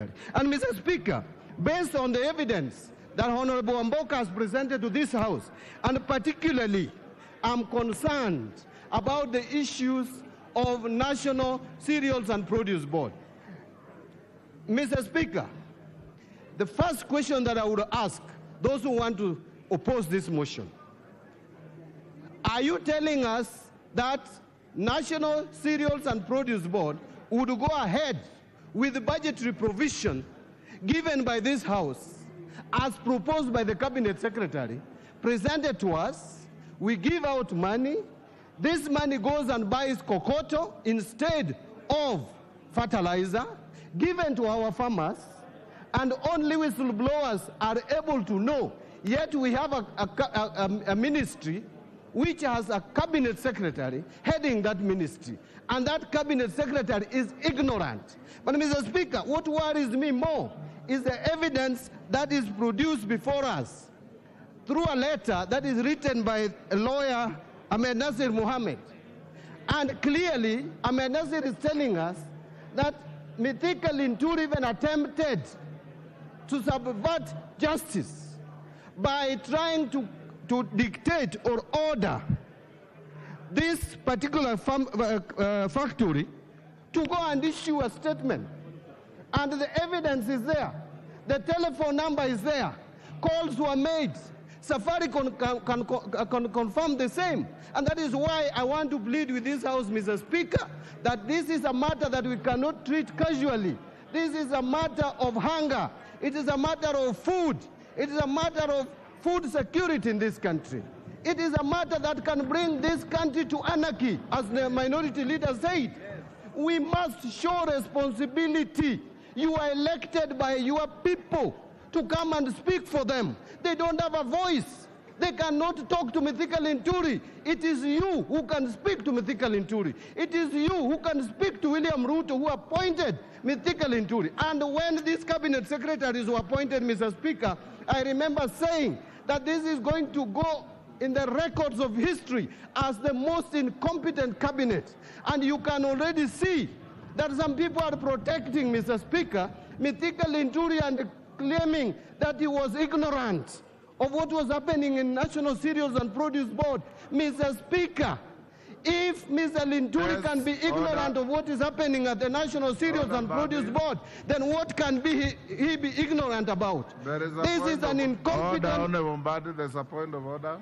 And Mr. Speaker, based on the evidence that Honorable Wamboka has presented to this House, and particularly I'm concerned about the issues of National Cereals and Produce Board. Mr. Speaker, the first question that I would ask those who want to oppose this motion, are you telling us that National Cereals and Produce Board would go ahead with the budgetary provision given by this House as proposed by the Cabinet Secretary, presented to us? We give out money. This money goes and buys cocoa instead of fertilizer, given to our farmers, and only whistleblowers are able to know. Yet we have a ministry which has a cabinet secretary heading that ministry, and that cabinet secretary is ignorant. But Mr. Speaker, what worries me more is the evidence that is produced before us through a letter that is written by a lawyer, Ahmed Nasir Mohammed. And clearly, Ahmed Nasir is telling us that Mithika Linturi even attempted to subvert justice by trying to dictate or order this particular factory to go and issue a statement. And the evidence is there. The telephone number is there. Calls were made. Safari can confirm the same. And that is why I want to plead with this House, Mr. Speaker, that this is a matter that we cannot treat casually. This is a matter of hunger. It is a matter of food. It is a matter of food security in this country. It is a matter that can bring this country to anarchy, as the minority leader said. We must show responsibility. You are elected by your people to come and speak for them. They don't have a voice. They cannot talk to Mithika Linturi. It is you who can speak to Mithika Linturi. It is you who can speak to William Ruto, who appointed Mithika Linturi. And when these cabinet secretaries were appointed, Mr. Speaker, I remember saying that this is going to go in the records of history as the most incompetent cabinet. And you can already see that some people are protecting, Mr. Speaker, Mithika Linturi and claiming that he was ignorant of what was happening in National Cereals and Produce Board. Mr. Speaker, if Mr. Linturi can be ignorant of what is happening at the National Cereals and Produce Board, then what can he be ignorant about? This is an incompetent... Honorable Mbadi, there's a point of order.